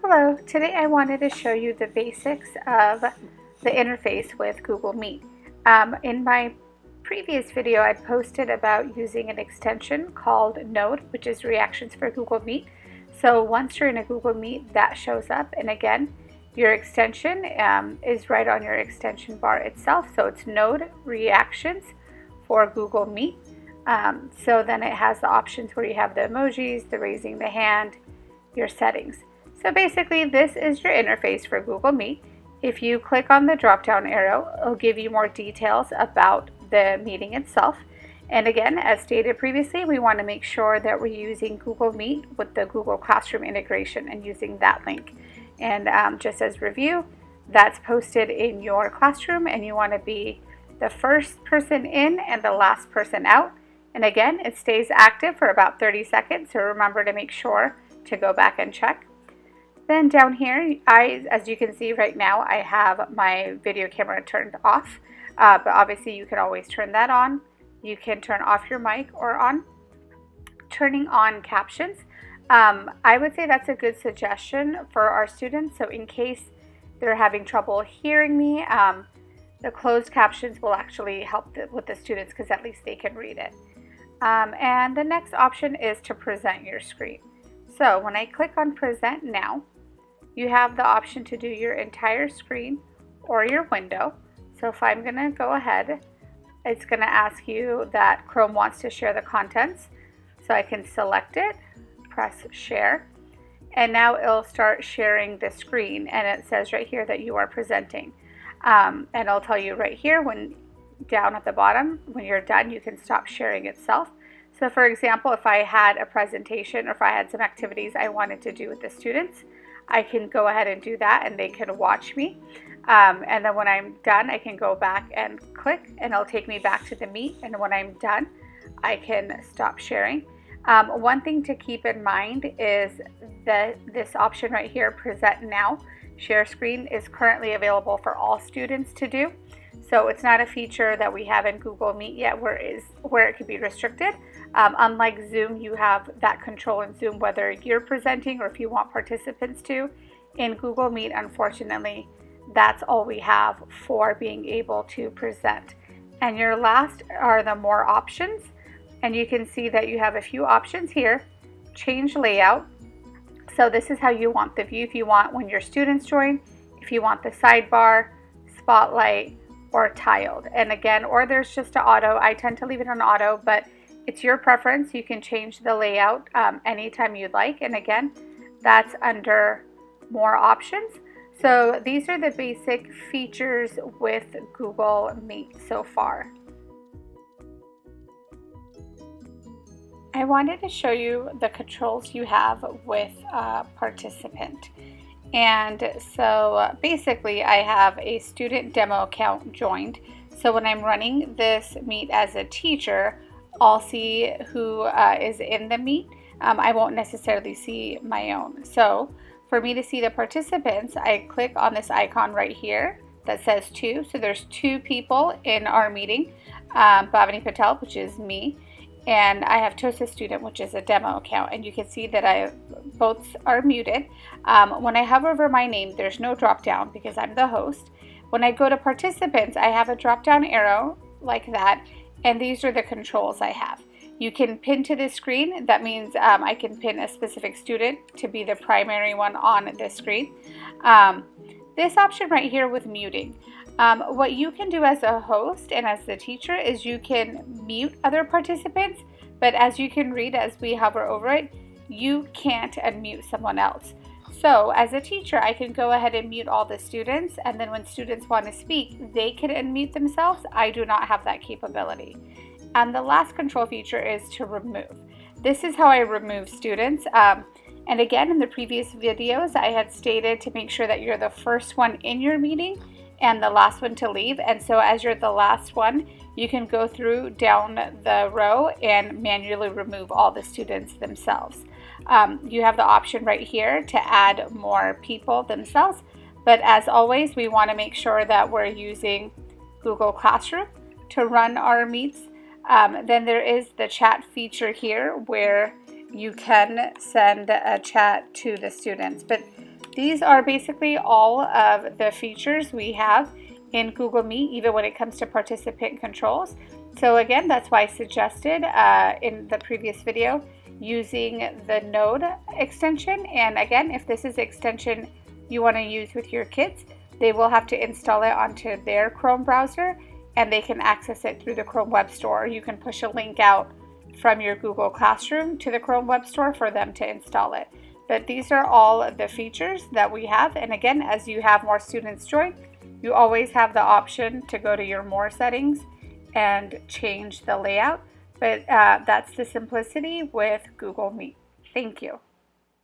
Hello, today I wanted to show you the basics of the interface with Google Meet. In my previous video, I posted about using an extension called Node, which is Reactions for Google Meet. So once you're in a Google Meet, that shows up, and again, your extension is right on your extension bar itself. So it's Node Reactions for Google Meet. So then it has the options where you have the emojis, the raising the hand, your settings. So basically this is your interface for Google Meet. If you click on the drop down arrow, it'll give you more details about the meeting itself. And again, as stated previously, we want to make sure that we're using Google Meet with the Google Classroom integration and using that link. And just as review, that's posted in your classroom and you want to be the first person in and the last person out. And again, it stays active for about 30 seconds, so remember to make sure to go back and check. Then down here, as you can see right now, I have my video camera turned off, but obviously you can always turn that on. You can turn off your mic or on. Turning on captions, I would say that's a good suggestion for our students. So in case they're having trouble hearing me, the closed captions will actually help with the students because at least they can read it. And the next option is to present your screen. So when I click on present now, you have the option to do your entire screen or your window. So if I'm going to go ahead, it's going to ask you that Chrome wants to share the contents. So I can select it, press share, and now it'll start sharing the screen. And it says right here that you are presenting. And I'll tell you right here, when down at the bottom, when you're done, you can stop sharing itself. So for example, if I had a presentation or if I had some activities I wanted to do with the students, I can go ahead and do that and they can watch me. And then when I'm done, I can go back and click and it'll take me back to the Meet. And when I'm done, I can stop sharing. One thing to keep in mind is that this option right here, Present Now, Share Screen, is currently available for all students to do. So it's not a feature that we have in Google Meet yet where it could be restricted. Unlike Zoom, you have that control in Zoom whether you're presenting or if you want participants to. In Google Meet, unfortunately, that's all we have for being able to present. And your last are the more options. And you can see that you have a few options here. Change layout. So this is how you want the view. If you want when your students join, if you want the sidebar, spotlight, or tiled. And again, or there's just an auto. I tend to leave it on auto, but it's your preference. You can change the layout anytime you'd like. And again, that's under more options. So these are the basic features with Google Meet so far. I wanted to show you the controls you have with a participant. And so basically I have a student demo account joined. So when I'm running this Meet as a teacher, I'll see who is in the Meet. I won't necessarily see my own. So for me to see the participants, I click on this icon right here that says 2. So there's 2 people in our meeting, Bhavani Patel, which is me, and I have Tosa Student, which is a demo account, and you can see that both are muted. When I hover over my name, there's no drop down because I'm the host. When I go to participants, I have a drop down arrow like that, and these are the controls I have. You can pin to the screen. That means I can pin a specific student to be the primary one on the screen. This option right here with muting. What you can do as a host and as the teacher is you can mute other participants, but as you can read as we hover over it, you can't unmute someone else. So as a teacher, I can go ahead and mute all the students, and then when students want to speak, they can unmute themselves. I do not have that capability. And the last control feature is to remove. This is how I remove students. And again, in the previous videos, I had stated to make sure that you're the first one in your meeting and the last one to leave. And so as you're the last one, you can go through down the row and manually remove all the students themselves. You have the option right here to add more people themselves. But as always, we want to make sure that we're using Google Classroom to run our meets. Then there is the chat feature here where you can send a chat to the students. But These are basically all of the features we have in Google Meet, even when it comes to participant controls. So again, that's why I suggested in the previous video using the Node extension. And again, if this is extension you want to use with your kids, they will have to install it onto their Chrome browser, and they can access it through the Chrome Web Store. You can push a link out from your Google Classroom to the Chrome Web Store for them to install it. But these are all of the features that we have. And again, as you have more students join, you always have the option to go to your More settings and change the layout. But that's the simplicity with Google Meet. Thank you.